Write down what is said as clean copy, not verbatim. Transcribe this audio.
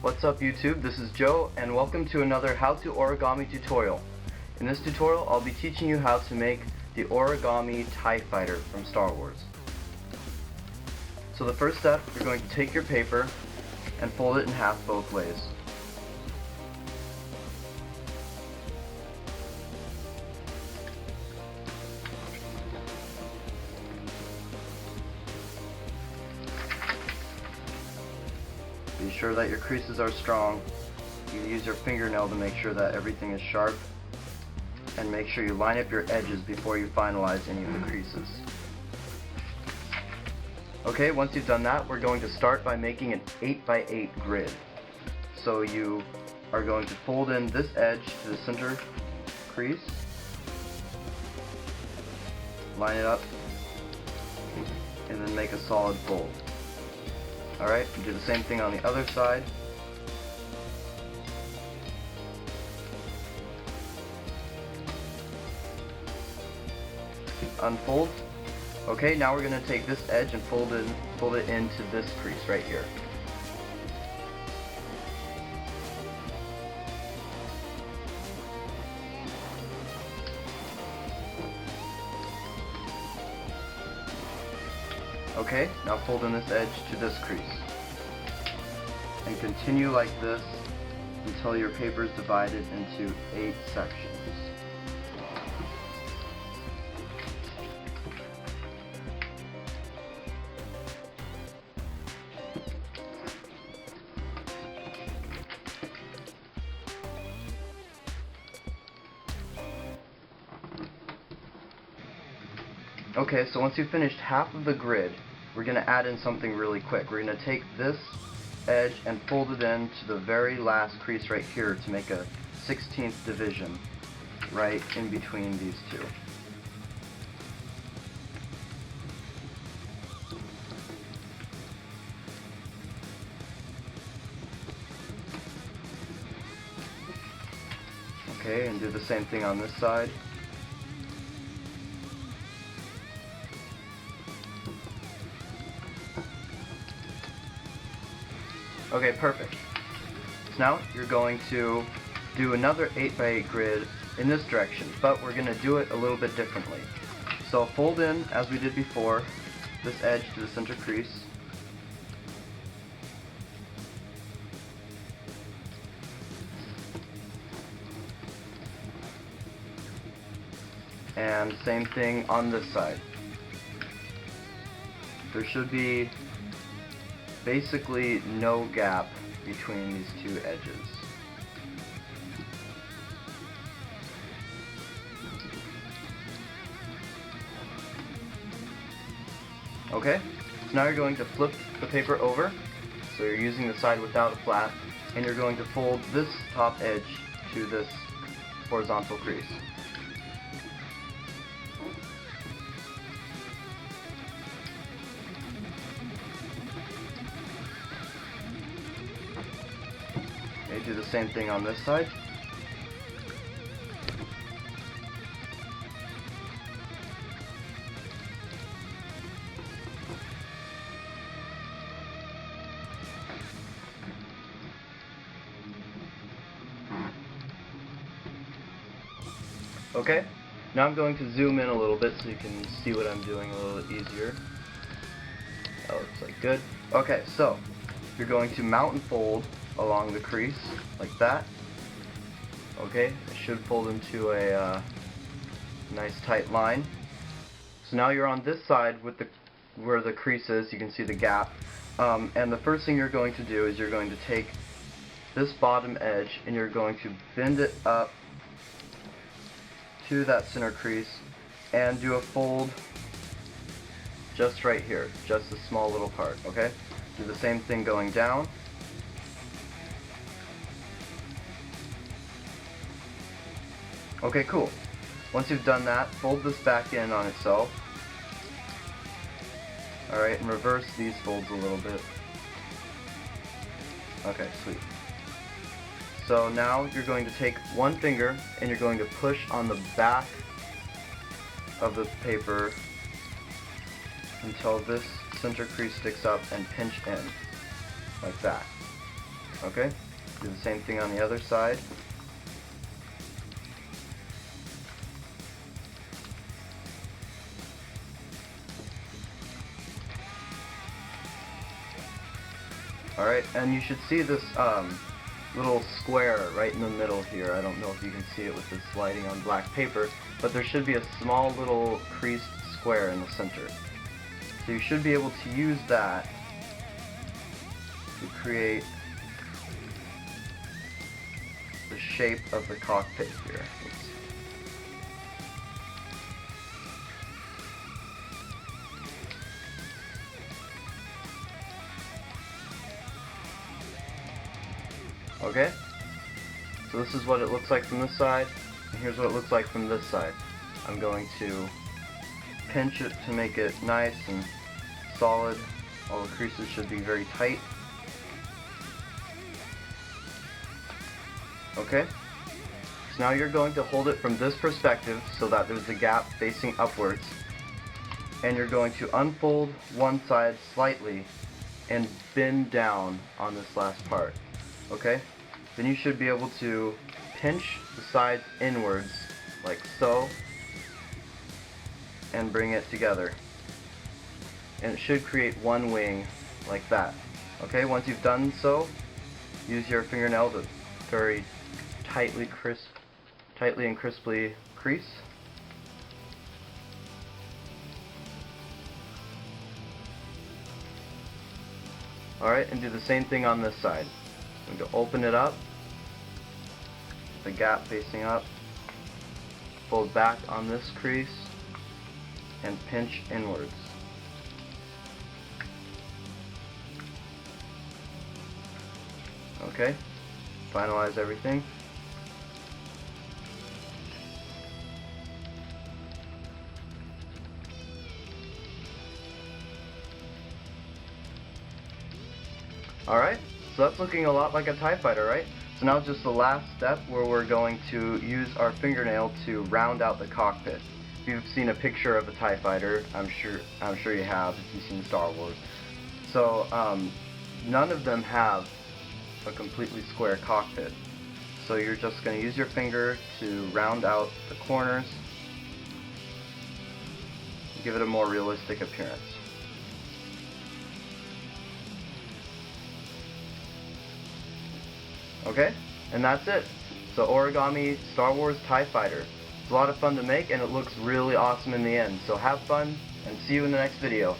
What's up YouTube, this is Joe and welcome to another How to Origami tutorial. In this tutorial I'll be teaching you how to make the Origami TIE Fighter from Star Wars. So the first step, you're going to take your paper and fold it in half both ways. Be sure that your creases are strong. You use your fingernail to make sure that everything is sharp, and make sure you line up your edges before you finalize any of the creases. Okay, once you've done that, we're going to start by making an 8x8 grid. So you are going to fold in this edge to the center crease, line it up, and then make a solid fold. Alright, do the same thing on the other side. Unfold. Okay, now we're going to take this edge and fold it into this crease right here. Okay, now fold in this edge to this crease. And continue like this until your paper is divided into 8 sections. Okay, so once you've finished half of the grid, we're going to add in something really quick. We're going to take this edge and fold it in to the very last crease right here to make a 16th division right in between these two. Okay, and do the same thing on this side. Okay, perfect. So now you're going to do another 8x8 grid in this direction, but we're going to do it a little bit differently. So fold in, as we did before, this edge to the center crease. And same thing on this side. There should be basically no gap between these two edges. Okay, so now you're going to flip the paper over, so you're using the side without a flap, and you're going to fold this top edge to this horizontal crease. Okay, do the same thing on this side. Okay, now I'm going to zoom in a little bit so you can see what I'm doing a little easier. That looks like good. Okay, so you're going to mount and fold along the crease like that. Okay, it should fold into a nice tight line. So now you're on this side with where the crease is. You can see the gap. And the first thing you're going to do is you're going to take this bottom edge and you're going to bend it up to that center crease and do a fold just right here, just a small little part. Okay, do the same thing going down. Okay, cool. Once you've done that, fold this back in on itself. Alright, and reverse these folds a little bit. Okay, sweet. So now you're going to take one finger and you're going to push on the back of the paper until this center crease sticks up and pinch in, like that. Okay, do the same thing on the other side. Alright, and you should see this little square right in the middle here. I don't know if you can see it with this lighting on black paper, but there should be a small little creased square in the center. So you should be able to use that to create the shape of the cockpit here. Oops. Okay, so this is what it looks like from this side, and here's what it looks like from this side. I'm going to pinch it to make it nice and solid. All the creases should be very tight. Okay, so now you're going to hold it from this perspective so that there's a gap facing upwards, and you're going to unfold one side slightly and bend down on this last part. Okay, then you should be able to pinch the sides inwards like so and bring it together, and it should create one wing like that. Okay, once you've done so, use your fingernail to very tightly and crisply crease. Alright, and do the same thing on this side. I'm going to open it up, the gap facing up, fold back on this crease, and pinch inwards. Okay, finalize everything. Alright, so that's looking a lot like a TIE fighter, right? So now it's just the last step where we're going to use our fingernail to round out the cockpit. If you've seen a picture of a TIE fighter, I'm sure you have if you've seen Star Wars. So none of them have a completely square cockpit. So you're just going to use your finger to round out the corners, give it a more realistic appearance. Okay, and that's it. So Origami Star Wars TIE Fighter. It's a lot of fun to make, and it looks really awesome in the end. So have fun, and see you in the next video.